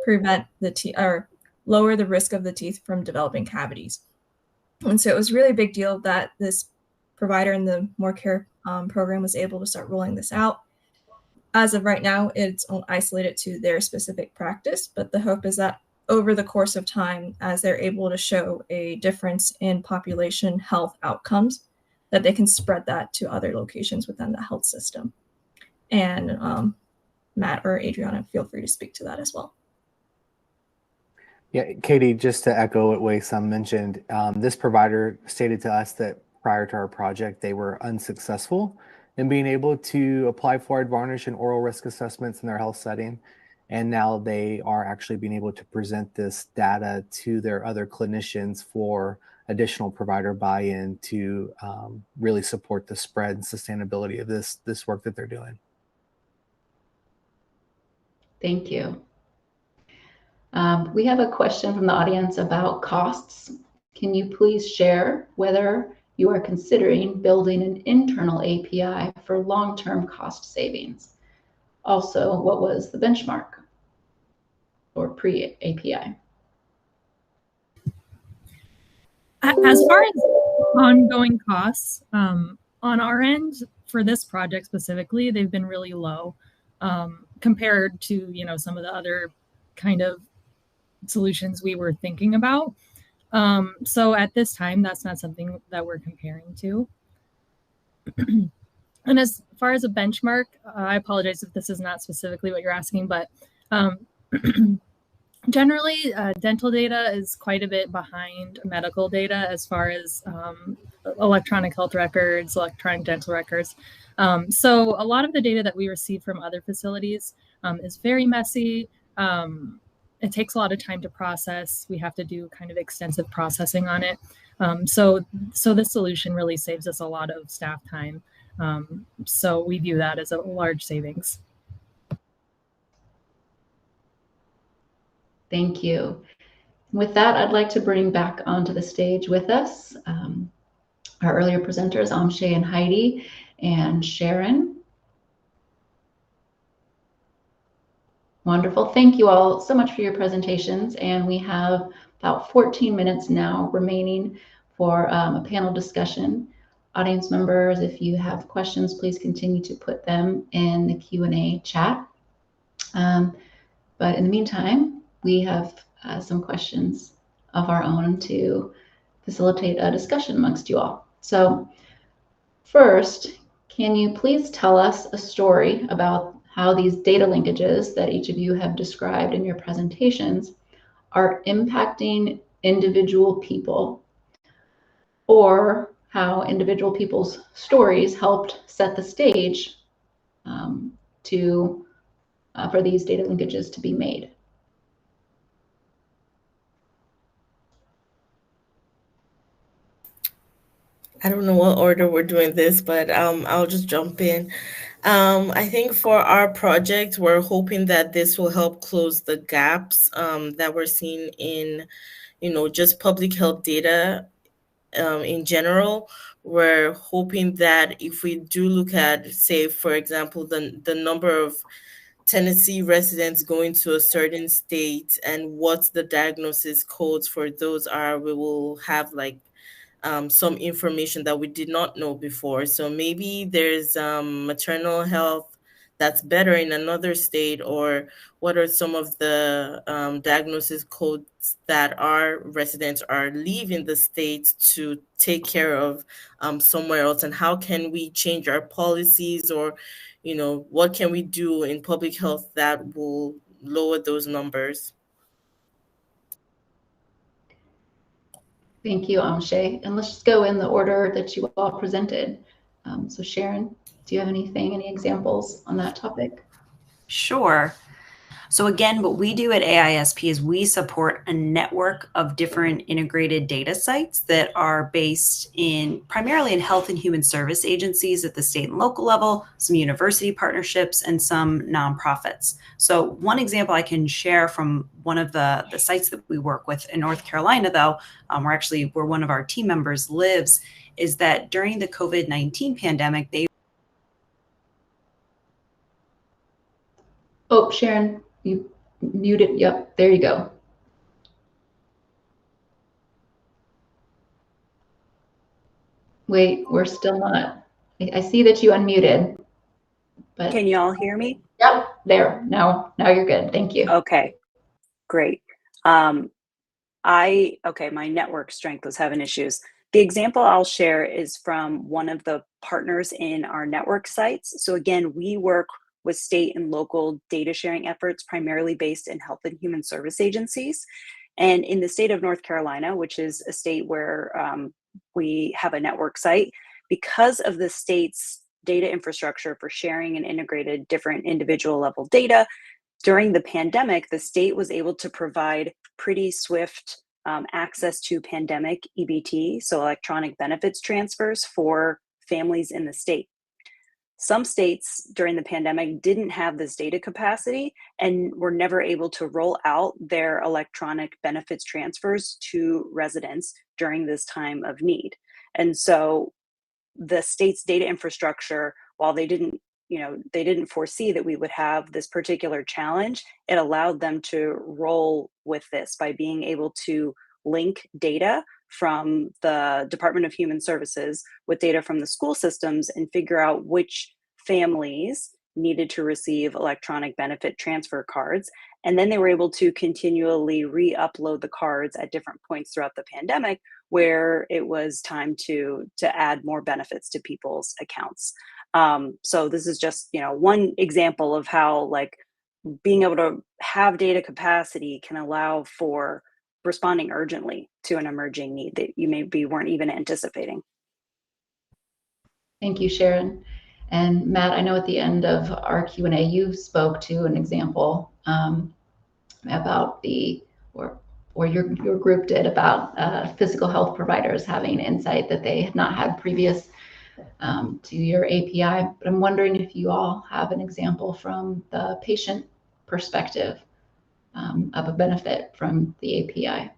prevent the teeth, or lower the risk of the teeth from developing cavities. And so it was really a big deal that this provider in the MoreCare program was able to start rolling this out. As of right now, it's isolated to their specific practice, but the hope is that over the course of time, as they're able to show a difference in population health outcomes, that they can spread that to other locations within the health system. And Matt or Adriana, feel free to speak to that as well. Yeah, Katie, just to echo what Waysam mentioned, this provider stated to us that prior to our project, they were unsuccessful in being able to apply fluoride varnish and oral risk assessments in their health setting. And now they are actually being able to present this data to their other clinicians for additional provider buy-in to really support the spread and sustainability of this work that they're doing. Thank you. We have a question from the audience about costs. Can you please share whether you are considering building an internal API for long-term cost savings? Also, what was the benchmark or pre-API? As far as ongoing costs, on our end, for this project specifically, they've been really low compared to, some of the other kind of solutions we were thinking about. So at this time, that's not something that we're comparing to. And as far as a benchmark, I apologize if this is not specifically what you're asking, but generally, dental data is quite a bit behind medical data as far as electronic health records, electronic dental records. So a lot of the data that we receive from other facilities is very messy. It takes a lot of time to process. We have to do kind of extensive processing on it. So this solution really saves us a lot of staff time. So we view that as a large savings. Thank you. With that, I'd like to bring back onto the stage with us our earlier presenters, Amshay and Heidi, and Sharon. Wonderful. Thank you all so much for your presentations. And we have about 14 minutes now remaining for a panel discussion. Audience members, if you have questions, please continue to put them in the Q&A chat. But in the meantime, we have some questions of our own to facilitate a discussion amongst you all. So first, can you please tell us a story about how these data linkages that each of you have described in your presentations are impacting individual people, or how individual people's stories helped set the stage for these data linkages to be made? I don't know what order we're doing this, but I'll just jump in. I think for our project, we're hoping that this will help close the gaps that we're seeing in, just public health data in general. We're hoping that if we do look at, say, for example, the number of Tennessee residents going to a certain state and what the diagnosis codes for those are, we will have some information that we did not know before. So maybe there's maternal health that's better in another state, or what are some of the diagnosis codes that our residents are leaving the state to take care of somewhere else, and how can we change our policies, or what can we do in public health that will lower those numbers? Thank you, Amshay. And let's just go in the order that you all presented. So Sharon, do you have any examples on that topic? Sure. So again, what we do at AISP is we support a network of different integrated data sites that are based primarily in health and human service agencies at the state and local level, some university partnerships, and some nonprofits. So one example I can share from one of the sites that we work with in North Carolina, though, where one of our team members lives, is that during the COVID-19 pandemic, they... Oh, Sharon, you muted. Yep, there you go. Wait, we're still not. I see that you unmuted, but Can you all hear me? yep, there. Now you're good. Thank you. Okay, great. My network strength was having issues. The example I'll share is from one of the partners in our network sites. So again, we work with state and local data sharing efforts, primarily based in health and human service agencies. And in the state of North Carolina, which is a state where we have a network site, because of the state's data infrastructure for sharing and integrated different individual level data, during the pandemic, the state was able to provide pretty swift access to pandemic EBT, so electronic benefits transfers for families in the state. Some states during the pandemic didn't have this data capacity and were never able to roll out their electronic benefits transfers to residents during this time of need. And so the state's data infrastructure, while they didn't foresee that we would have this particular challenge, it allowed them to roll with this by being able to link data from the Department of Human Services with data from the school systems and figure out which families needed to receive electronic benefit transfer cards. And then they were able to continually re-upload the cards at different points throughout the pandemic where it was time to add more benefits to people's accounts. So this is just, one example of how like being able to have data capacity can allow for responding urgently to an emerging need that you maybe weren't even anticipating. Thank you, Sharon. And Matt, I know at the end of our Q&A, you spoke to an example about or your group did about physical health providers having insight that they had not had previous to your API. But I'm wondering if you all have an example from the patient perspective of a benefit from the API.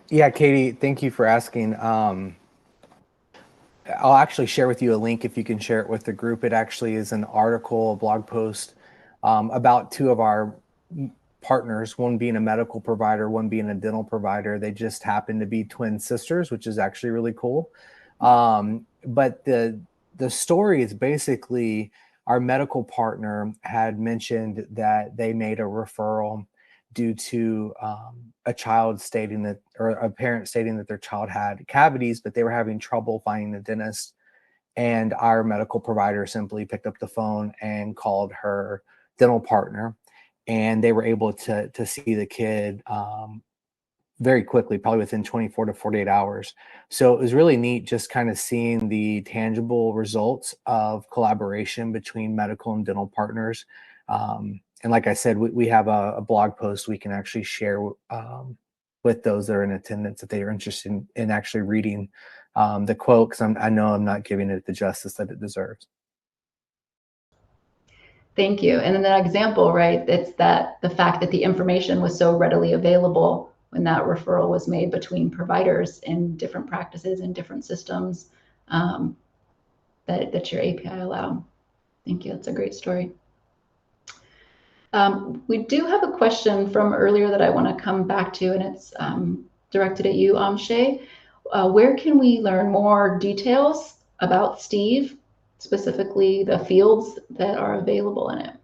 Yeah, Katie, thank you for asking. I'll actually share with you a link if you can share it with the group. It actually is an article, a blog post about two of our partners, one being a medical provider, one being a dental provider. They just happen to be twin sisters, which is actually really cool. But the story is basically our medical partner had mentioned that they made a referral due to a child stating that, or a parent stating that their child had cavities, but they were having trouble finding a dentist. And our medical provider simply picked up the phone and called her dental partner, and they were able to see the kid very quickly, probably within 24 to 48 hours. So it was really neat just kind of seeing the tangible results of collaboration between medical and dental partners. And like I said, we have a blog post we can actually share with those that are in attendance if they are interested in actually reading the quote, because I know I'm not giving it the justice that it deserves. Thank you. And in that example, right, it's that the fact that the information was so readily available when that referral was made between providers in different practices and different systems that your API allowed. Thank you. That's a great story. We do have a question from earlier that I want to come back to, and it's directed at you, Amshay. Where can we learn more details about Steve, specifically the fields that are available in it?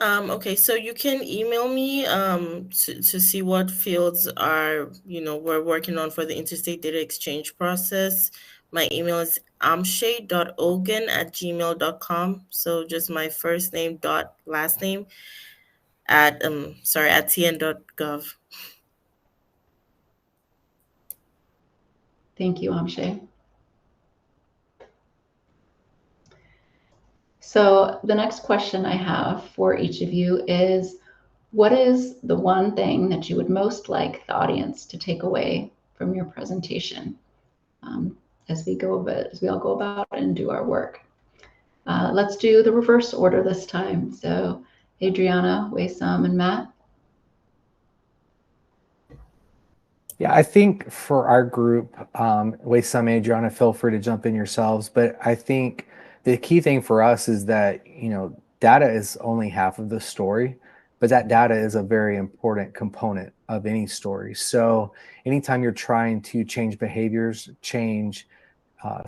Okay, so you can email me to see what fields are, we're working on for the interstate data exchange process. My email is amshay.ogan@gmail.com. So just my first name dot last name at tn.gov. Thank you, Amshay. So the next question I have for each of you is, what is the one thing that you would most like the audience to take away from your presentation as we all go about and do our work? Let's do the reverse order this time. So Adriana, Waysam, and Matt. Yeah, I think for our group, Waysam, Adriana, feel free to jump in yourselves. But I think the key thing for us is that, data is only half of the story. but that data is a very important component of any story. So anytime you're trying to change behaviors, change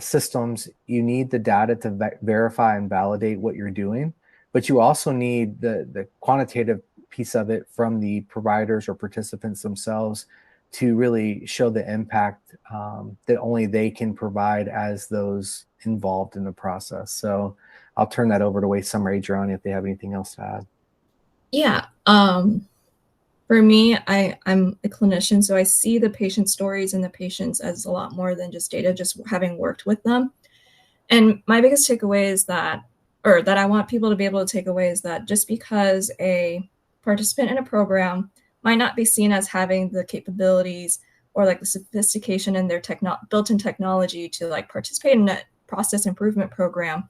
systems, you need the data to verify and validate what you're doing, but you also need the quantitative piece of it from the providers or participants themselves to really show the impact that only they can provide as those involved in the process. So I'll turn that over to Waysome or Adriana if they have anything else to add. Yeah. For me, I'm a clinician, so I see the patient stories and the patients as a lot more than just data, just having worked with them. And my biggest takeaway is that, or that I want people to be able to take away, is that just because a participant in a program might not be seen as having the capabilities or like the sophistication in their built-in technology to like participate in a process improvement program,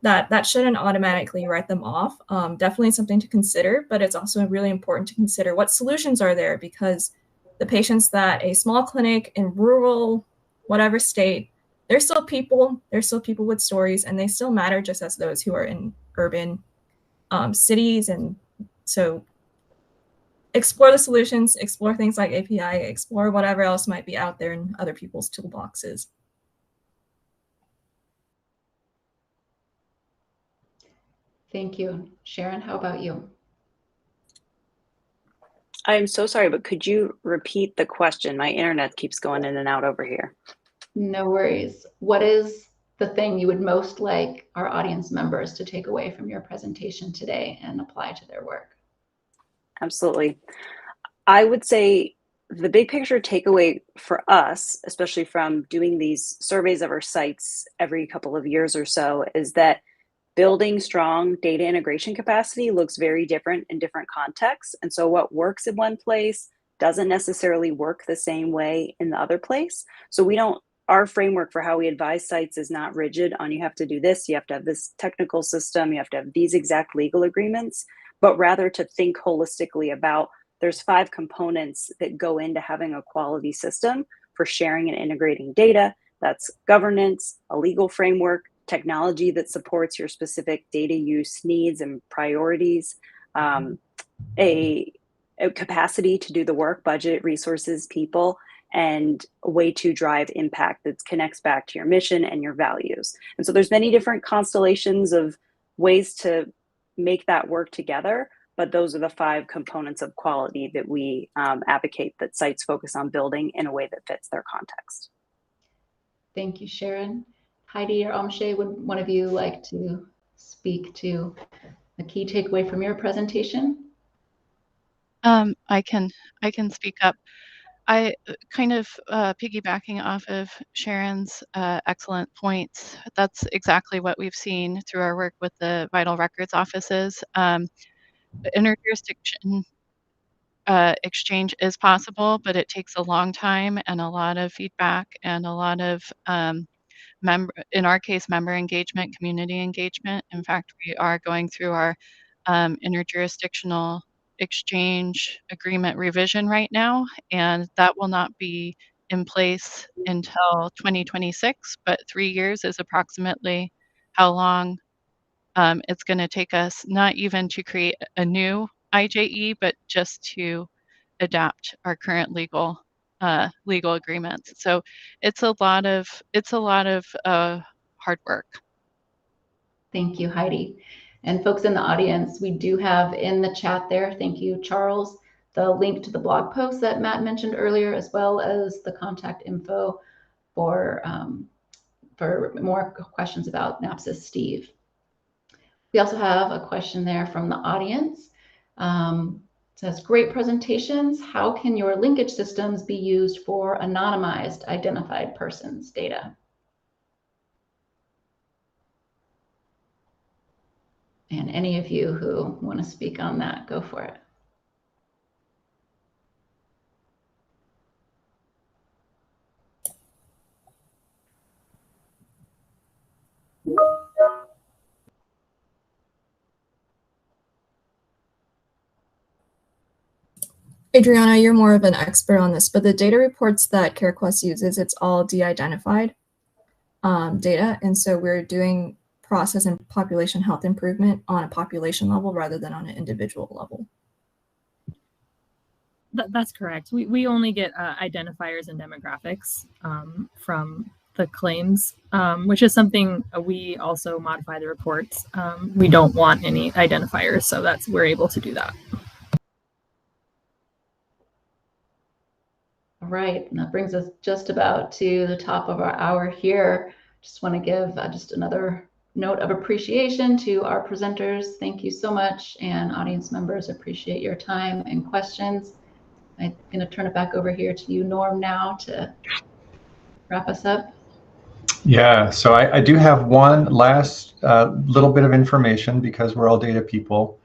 that shouldn't automatically write them off. Definitely something to consider, but it's also really important to consider what solutions are there, because the patients that a small clinic in rural, whatever state, they're still people with stories, and they still matter just as those who are in urban cities. And so explore the solutions, explore things like API, explore whatever else might be out there in other people's toolboxes. Thank you. Sharon, how about you? I'm so sorry, but could you repeat the question? My internet keeps going in and out over here. No worries. What is the thing you would most like our audience members to take away from your presentation today and apply to their work? Absolutely. I would say the big picture takeaway for us, especially from doing these surveys of our sites every couple of years or so, is that building strong data integration capacity looks very different in different contexts. And so what works in one place doesn't necessarily work the same way in the other place. So our framework for how we advise sites is not rigid on you have to do this, you have to have this technical system, you have to have these exact legal agreements, but rather to think holistically about there's 5 components that go into having a quality system for sharing and integrating data. That's governance, a legal framework, technology that supports your specific data use needs and priorities, a capacity to do the work, budget, resources, people, and a way to drive impact that connects back to your mission and your values. And so there's many different constellations of ways to make that work together, but those are the 5 components of quality that we advocate that sites focus on building in a way that fits their context. Thank you, Sharon. Heidi or Amshay, would one of you like to speak to the key takeaway from your presentation? I can speak up. I kind of piggybacking off of Sharon's excellent points. That's exactly what we've seen through our work with the vital records offices. Interjurisdiction exchange is possible, but it takes a long time and a lot of feedback and a lot of in our case, member engagement, community engagement. In fact, we are going through our interjurisdictional exchange agreement revision right now, and that will not be in place until 2026, but 3 years is approximately how long it's going to take us, not even to create a new IJE, but just to adapt our current legal agreements. So it's a lot of hard work. Thank you, Heidi. And folks in the audience, we do have in the chat there, thank you, Charles, the link to the blog post that Matt mentioned earlier, as well as the contact info for more questions about NAPSIS Steve. We also have a question there from the audience. It says, great presentations. How can your linkage systems be used for anonymized identified persons data? And any of you who want to speak on that, go for it. Adriana, you're more of an expert on this, but the data reports that CareQuest uses, it's all de-identified data. And so we're doing process and population health improvement on a population level rather than on an individual level. That's correct. We only get identifiers and demographics from the claims, which is something we also modify the reports. We don't want any identifiers, so we're able to do that. All right, and that brings us just about to the top of our hour here. Just want to give just another note of appreciation to our presenters. Thank you so much, and audience members, appreciate your time and questions. I'm going to turn it back over here to you, Norm, now to wrap us up. Yeah, so I do have one last little bit of information because we're all data people.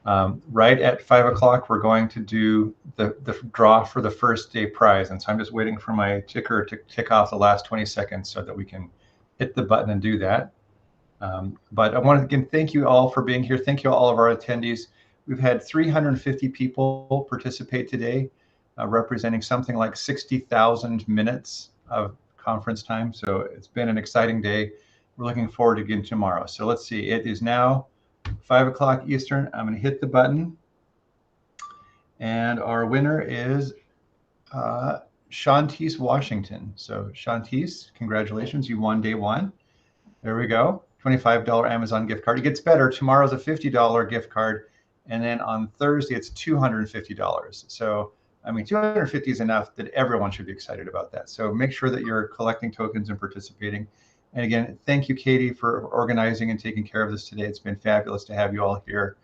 Right at 5 o'clock, we're going to do the draw for the first day prize. And so I'm just waiting for my ticker to tick off the last 20 seconds so that we can hit the button and do that. But I want to again thank you all for being here. Thank you all of our attendees. We've had 350 people participate today, representing something like 60,000 minutes of conference time. So it's been an exciting day. We're looking forward to again tomorrow. So let's see, it is now 5 o'clock Eastern. I'm going to hit the button. And our winner is Shantice Washington. So Shantice, congratulations. You won day one. There we go. $25 Amazon gift card. It gets better. Tomorrow's a $50 gift card. And then on Thursday, it's $250. So, I mean, 250 is enough that everyone should be excited about that. So make sure that you're collecting tokens and participating. And again, thank you, Katie, for organizing and taking care of this today. It's been fabulous to have you all here.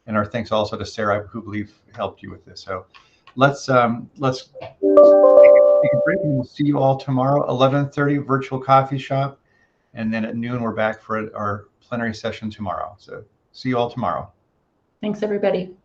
And our thanks also to Sarah, who believe helped you with this. So let's take a break, and we'll see you all tomorrow, 11:30 virtual coffee shop. And then at noon, we're back for our plenary session tomorrow. So see you all tomorrow. Thanks, everybody.